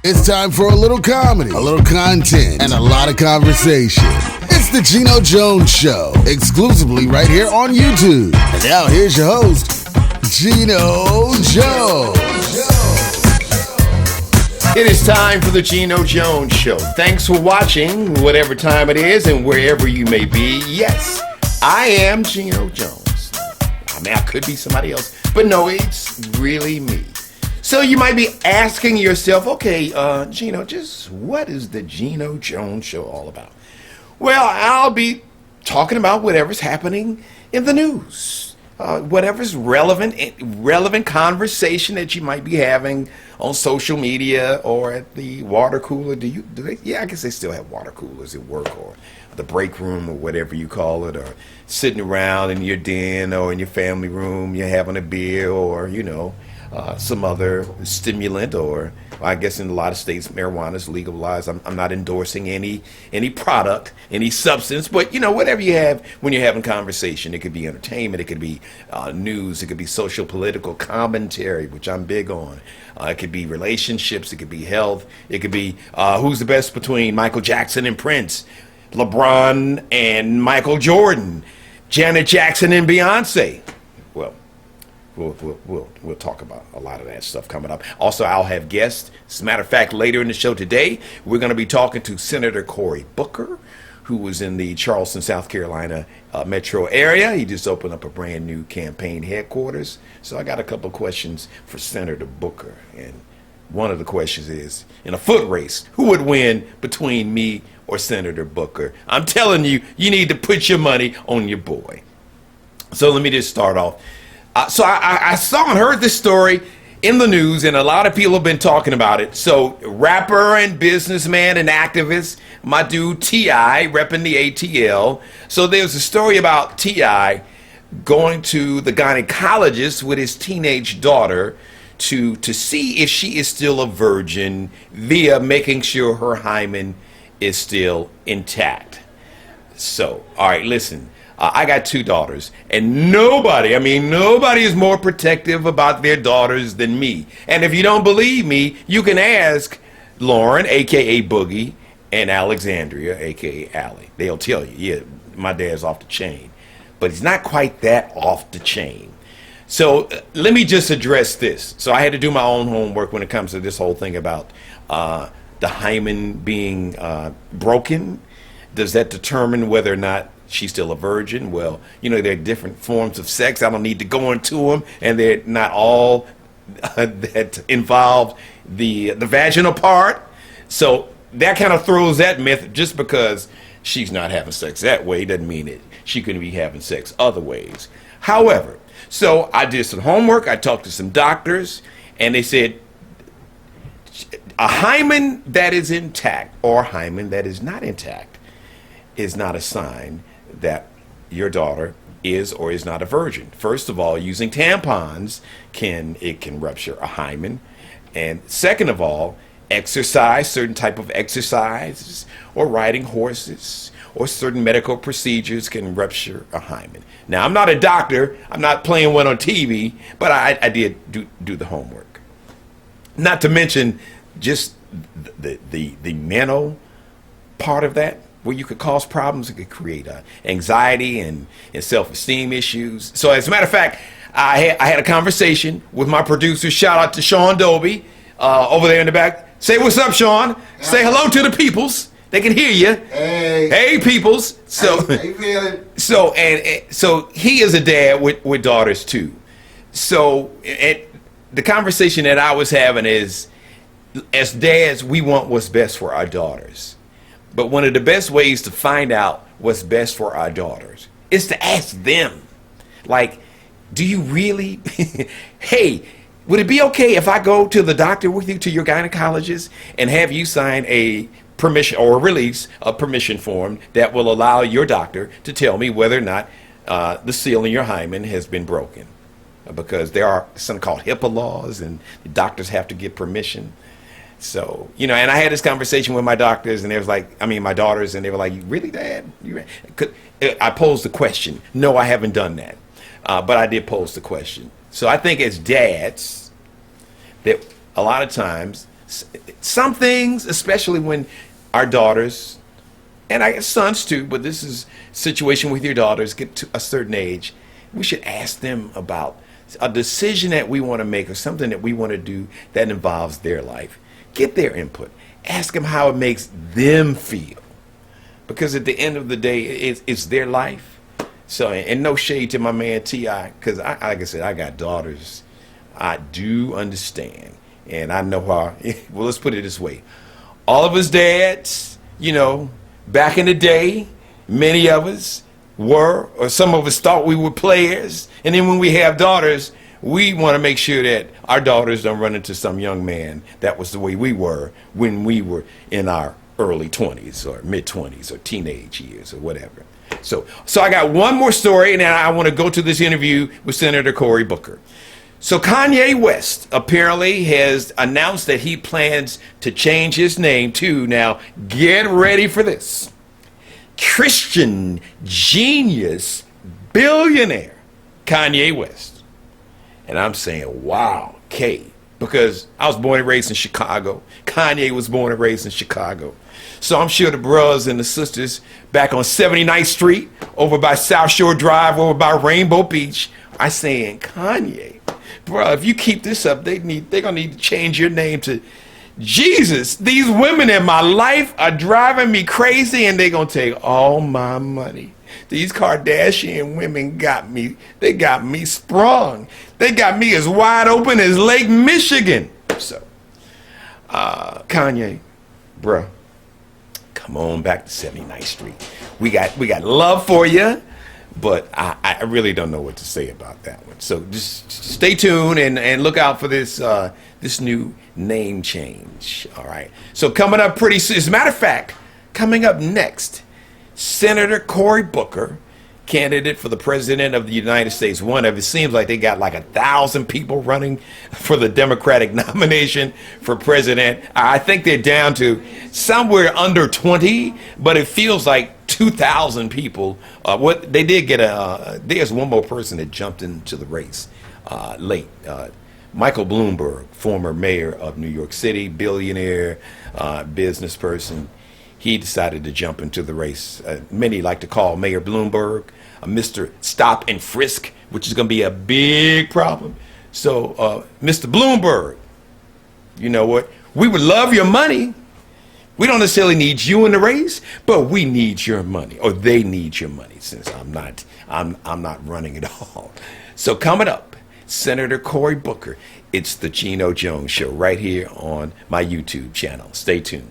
It's time for a little comedy, a little content, and a lot of conversation. It's the Geno Jones Show, exclusively right here on YouTube. And now here's your host, Geno Jones. It is time for the Geno Jones Show. Thanks for watching, whatever time it is and wherever you may be. Yes, I am Geno Jones. I mean, I could be somebody else, but no, it's really me. So you might be asking yourself, okay, Geno, just what is the Geno Jones Show all about? Well, I'll be talking about whatever's happening in the news, whatever's relevant conversation that you might be having on social media or at the water cooler. Do they? Yeah, I guess they still have water coolers at work or the break room or whatever you call it, or sitting around in your den or in your family room, you're having a beer or, some other stimulant, or I guess in a lot of states marijuana is legalized. I'm not endorsing any product, any substance, but whatever you have when you're having conversation. It could be entertainment, it could be news, it could be social political commentary, which I'm big on. It could be relationships, it could be health, it could be who's the best between Michael Jackson and Prince, LeBron and Michael Jordan, Janet Jackson and Beyonce. Well, We'll talk about a lot of that stuff coming up. Also, I'll have guests. As a matter of fact, later in the show today, we're going to be talking to Senator Cory Booker, who was in the Charleston, South Carolina metro area. He just opened up a brand new campaign headquarters. So I got a couple of questions for Senator Booker. And one of the questions is, in a foot race, who would win between me or Senator Booker? I'm telling you, you need to put your money on your boy. So let me just start off. So I saw and heard this story in the news, and a lot of people have been talking about it. So rapper and businessman and activist, my dude T.I., repping the ATL. So there's a story about T.I. going to the gynecologist with his teenage daughter to see if she is still a virgin via making sure her hymen is still intact. So, all right, listen. I got two daughters, and nobody is more protective about their daughters than me. And if you don't believe me, you can ask Lauren, a.k.a. Boogie, and Alexandria, a.k.a. Allie. They'll tell you, yeah, my dad's off the chain. But he's not quite that off the chain. So let me just address this. So I had to do my own homework when it comes to this whole thing about the hymen being broken. Does that determine whether or not she's still a virgin? Well, there are different forms of sex. I don't need to go into them, and they're not all that involve the vaginal part. So that kind of throws that myth. Just because she's not having sex that way doesn't mean that she couldn't be having sex other ways. However, so I did some homework. I talked to some doctors, and they said a hymen that is intact or a hymen that is not intact is not a sign that your daughter is or is not a virgin. First of all, using tampons can rupture a hymen. And second of all, exercise, certain type of exercises, or riding horses, or certain medical procedures can rupture a hymen. Now, I'm not a doctor. I'm not playing one on TV, but I did do the homework. Not to mention just the mental part of that, where you could cause problems. It could create anxiety and self-esteem issues. So as a matter of fact, I had a conversation with my producer. Shout out to Sean Dobie over there in the back. Say what's up, Sean. Say hello to the peoples. They can hear you. Hey peoples. So so he is a dad with daughters too. So the conversation that I was having is, as dads, we want what's best for our daughters. But one of the best ways to find out what's best for our daughters is to ask them. Like, do you really, hey, would it be okay if I go to the doctor with you, to your gynecologist, and have you sign a permission or release a permission form that will allow your doctor to tell me whether or not the seal in your hymen has been broken? Because there are something called HIPAA laws, and the doctors have to get permission. So, and I had this conversation with my doctors, and they was like, my daughters, and they were like, really, Dad? I posed the question. No, I haven't done that. But I did pose the question. So I think as dads, that a lot of times Some things, especially when our daughters, and I guess sons too, but this is a situation with your daughters, get to a certain age, we should ask them about a decision that we want to make or something that we want to do that involves their life. Get their input. Ask them how it makes them feel. Because at the end of the day, it's their life. So, and no shade to my man T.I., because like I said, I got daughters. I do understand. And I know how, well, let's put it this way. All of us dads, back in the day, many of us were, or some of us thought we were players. And then when we have daughters, we want to make sure that our daughters don't run into some young man that was the way we were when we were in our early 20s or mid 20s or teenage years or whatever. So I got one more story, and then I want to go to this interview with Senator Cory Booker. So Kanye West apparently has announced that he plans to change his name to, now get ready for this, Christian genius billionaire Kanye West. And I'm saying, wow, K, because I was born and raised in Chicago. Kanye was born and raised in Chicago. So I'm sure the brothers and the sisters back on 79th Street, over by South Shore Drive, over by Rainbow Beach, are saying, Kanye, bro, if you keep this up, they're gonna need to change your name to Jesus. These women in my life are driving me crazy, and they're gonna take all my money. These Kardashian women got me. They got me sprung. They got me as wide open as Lake Michigan. So, Kanye, bruh, come on back to 79th Street. We got love for you, but I really don't know what to say about that one. So just stay tuned and look out for this this new name change. All right. So coming up pretty soon, as a matter of fact, coming up next, Senator Cory Booker, candidate for the president of the United States. One of it seems like they got like 1,000 people running for the Democratic nomination for president. I think they're down to somewhere under 20, but it feels like 2,000 people. What they did get there's one more person that jumped into the race late. Michael Bloomberg, former mayor of New York City, billionaire, business person. He decided to jump into the race. Many like to call Mayor Bloomberg Mr. Stop and Frisk, which is going to be a big problem. So, Mr. Bloomberg, you know what? We would love your money. We don't necessarily need you in the race, but we need your money, or they need your money, since I'm not running at all. So coming up, Senator Cory Booker. It's the Geno Jones Show right here on my YouTube channel. Stay tuned.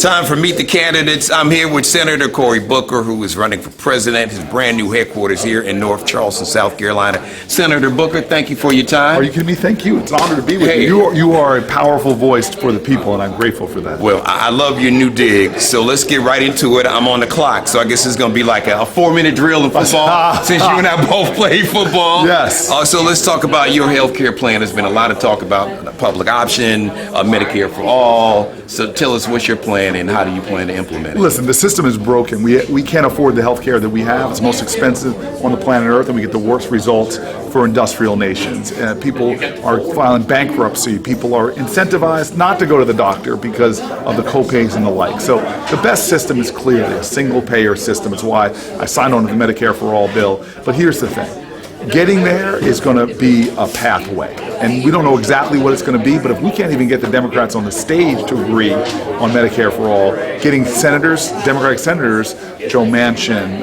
Time for Meet the Candidates. I'm here with Senator Cory Booker, who is running for president, his brand new headquarters here in North Charleston, South Carolina. Senator Booker, thank you for your time. Are you kidding me? Thank you. It's an honor to be with you. You are a powerful voice for the people, and I'm grateful for that. Well, I love your new dig, so let's get right into it. I'm on the clock, so I guess it's going to be like a 4-minute drill in football, since you and I both play football. Yes. So let's talk about your health care plan. There's been a lot of talk about the public option, Medicare for all. So tell us, what's your plan and how do you plan to implement it? Listen, the system is broken. We can't afford the health care that we have. It's most expensive on the planet Earth, and we get the worst results for industrial nations. People are filing bankruptcy. People are incentivized not to go to the doctor because of the copays and the like. So the best system is clearly a single-payer system. It's why I signed on to the Medicare for All bill. But here's the thing. Getting there is going to be a pathway, and we don't know exactly what it's going to be, but if we can't even get the Democrats on the stage to agree on Medicare for all, getting senators, Democratic senators, Joe Manchin,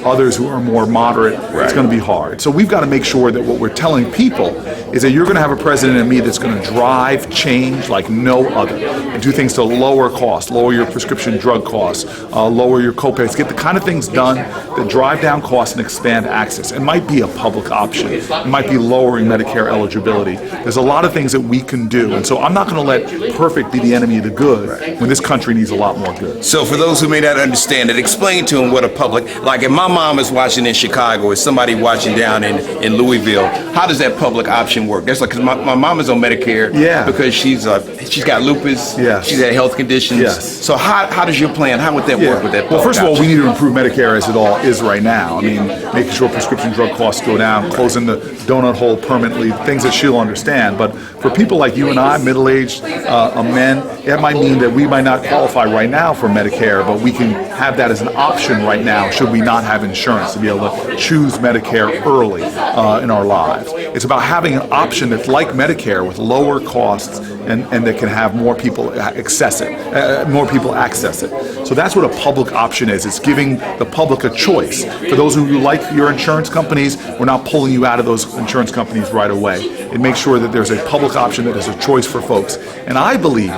others who are more moderate, it's going to be hard. So we've got to make sure that what we're telling people is that you're going to have a president in me that's going to drive change like no other, and do things to lower costs, lower your prescription drug costs, lower your copays, get the kind of things done that drive down costs and expand access. It might be be a public option. It might be lowering Medicare eligibility. There's a lot of things that we can do. And so I'm not going to let perfect be the enemy of the good when this country needs a lot more good. So for those who may not understand it, explain to them what a public, like if my mom is watching in Chicago or somebody watching down in Louisville, how does that public option work? That's like, because my mom is on Medicare because she's got lupus, she's had health conditions. So how does your plan, how would that work with that public Well, first of all, option? we need to improve Medicare as it all is right now. I mean, making sure prescription drug costs go down, closing the donut hole permanently, things that she'll understand. But for people like you and I, middle-aged men, it might mean that we might not qualify right now for Medicare, but we can have that as an option right now should we not have insurance, to be able to choose Medicare early in our lives. It's about having an option that's like Medicare with lower costs and that can have more people access it. So that's what a public option is. It's giving the public a choice. For those who like your insurance companies, we're not pulling you out of those insurance companies right away. It makes sure that there's a public option that is a choice for folks. And I believe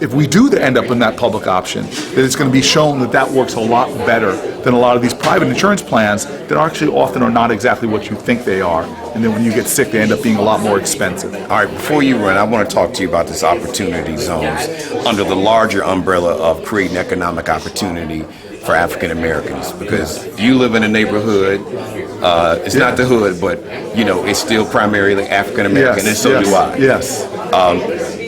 if we do end up in that public option, that it's going to be shown that that works a lot better than a lot of these private insurance plans that actually often are not exactly what you think they are. And then when you get sick, they end up being a lot more expensive. All right, before you run, I want to talk to you about this opportunity zones under the larger umbrella of creating economic opportunity for African Americans. Because you live in a neighborhood, it's not the hood, but it's still primarily African American, and so do I. Yes.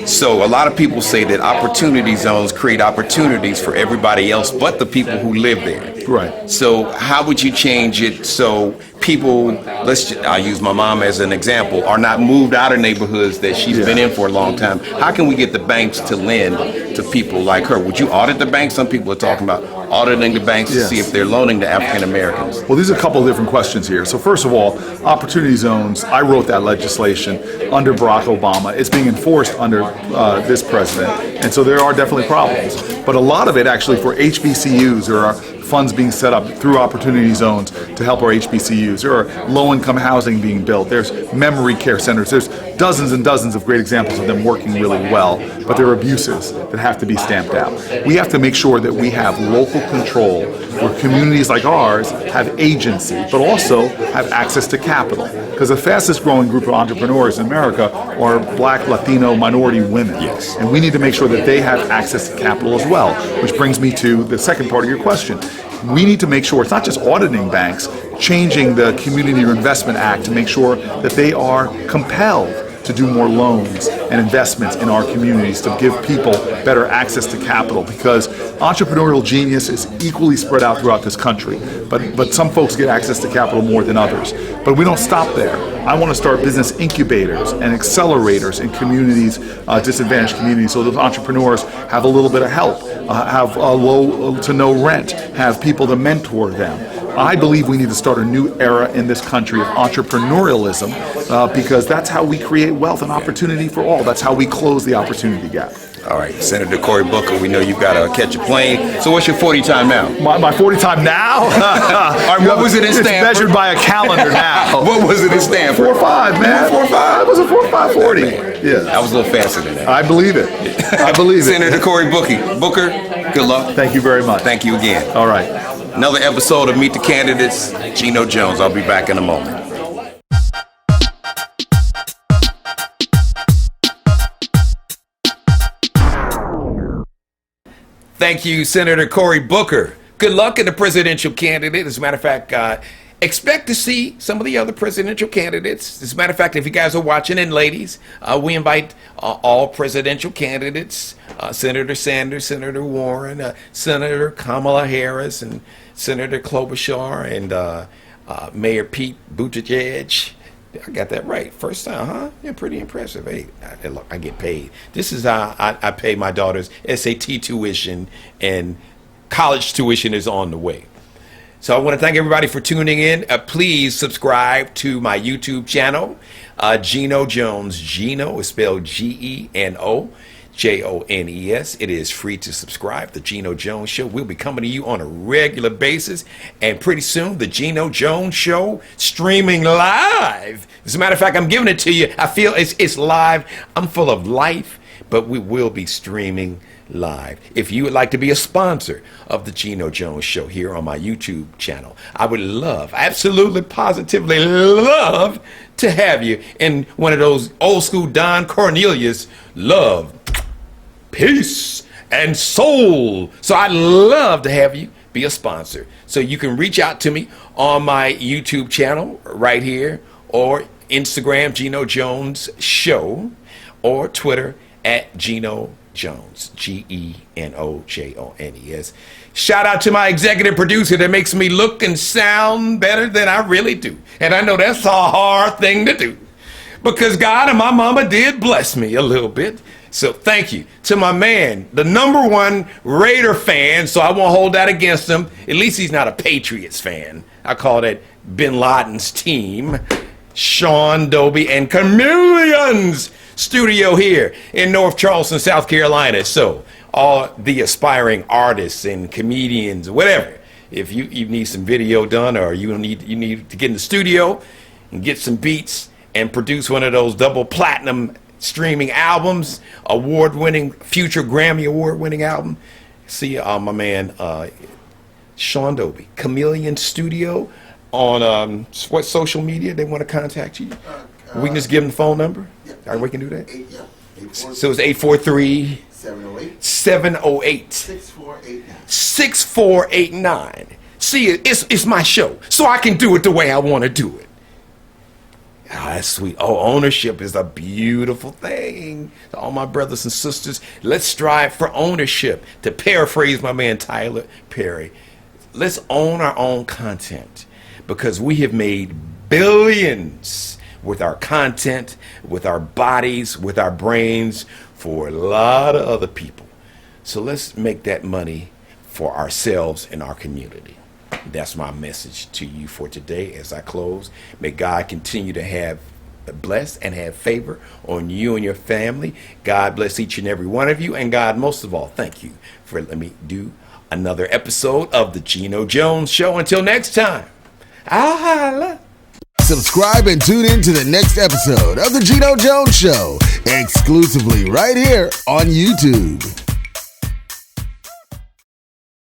So a lot of people say that opportunity zones create opportunities for everybody else but the people who live there. Right. So how would you change it so people, I'll use my mom as an example, are not moved out of neighborhoods that she's been in for a long time? How can we get the banks to lend to people like her? Would you audit the banks? Some people are talking about auditing the banks to see if they're loaning to African Americans. Well, there's a couple of different questions here. So first of all, opportunity zones, I wrote that legislation under Barack Obama. It's being enforced under this president. And so there are definitely problems. But a lot of it actually for HBCUs, there are funds being set up through opportunity zones to help our HBCUs. There are low-income housing being built. There's memory care centers. There's dozens and dozens of great examples of them working really well, but there are abuses that have to be stamped out. We have to make sure that we have local control where communities like ours have agency, but also have access to capital. Because the fastest growing group of entrepreneurs in America are Black, Latino, minority women. Yes. And we need to make sure that they have access to capital as well, which brings me to the second part of your question. We need to make sure it's not just auditing banks, changing the Community Reinvestment Act to make sure that they are compelled to do more loans and investments in our communities to give people better access to capital, because entrepreneurial genius is equally spread out throughout this country, but some folks get access to capital more than others. But we don't stop there. I want to start business incubators and accelerators in communities, disadvantaged communities, so those entrepreneurs have a little bit of help, have low to no rent, have people to mentor them. I believe we need to start a new era in this country of entrepreneurialism because that's how we create wealth and opportunity for all. That's how we close the opportunity gap. All right, Senator Cory Booker, we know you've got to catch a plane. So what's your 40 time now? My 40 time now? All right, what was it in Stanford? It's measured by a calendar now. What was it in Stanford? 4.5, man. 4.5. It was a 4.540. Yeah, that was a little faster than that. I believe it. I believe it. Senator Cory Booker, good luck. Thank you very much. Thank you again. All right. Another episode of Meet the Candidates. Geno Jones. I'll be back in a moment. Thank you, Senator Cory Booker. Good luck in the presidential candidate. As a matter of fact, expect to see some of the other presidential candidates. As a matter of fact, if you guys are watching, and ladies, we invite all presidential candidates, Senator Sanders, Senator Warren, Senator Kamala Harris, and Senator Klobuchar, and Mayor Pete Buttigieg. I got that right. First time, huh? Yeah, pretty impressive. Hey, look, I get paid. This is how I pay my daughter's SAT tuition, and college tuition is on the way. So I want to thank everybody for tuning in. Please subscribe to my YouTube channel, Geno Jones. Geno is spelled Geno Jones. It is free to subscribe. The Geno Jones Show will be coming to you on a regular basis, and pretty soon the Geno Jones Show streaming live. As a matter of fact, I'm giving it to you. I feel it's live. I'm full of life, but we will be streaming live. If you would like to be a sponsor of the Geno Jones Show here on my YouTube channel, I would love, absolutely positively love to have you in one of those old school Don Cornelius love, peace, and soul. So I'd love to have you be a sponsor. So you can reach out to me on my YouTube channel right here, or Instagram, Geno Jones Show, or Twitter at Geno Jones, GenoJones. Shout out to my executive producer that makes me look and sound better than I really do. And I know that's a hard thing to do, because God and my mama did bless me a little bit. So thank you to my man, the #1 Raider fan, so I won't hold that against him. At least he's not a Patriots fan. I call that Bin Laden's team. Sean Doby and Chameleons studio here in North Charleston, South Carolina. So all the aspiring artists and comedians, whatever, if you need some video done, or you need to get in the studio and get some beats and produce one of those double platinum streaming albums, award-winning, future Grammy award-winning album, see my man Sean Doby, Chameleon Studio, on what social media they want to contact you. We can just give them the phone number. Yeah, we can do that. So it's 843 708 6489. See, it's my show, so I can do it the way I want to do it. Oh, that's sweet. Oh, ownership is a beautiful thing. To all my brothers and sisters, let's strive for ownership. To paraphrase my man Tyler Perry, let's own our own content, because we have made billions with our content, with our bodies, with our brains, for a lot of other people. So let's make that money for ourselves and our community. That's my message to you for today as I close. May God continue to have bless and have favor on you and your family. God bless each and every one of you. And God, most of all, thank you for letting me do another episode of the Geno Jones Show. Until next time, I'll holla. Subscribe and tune in to the next episode of the Geno Jones Show, exclusively right here on YouTube.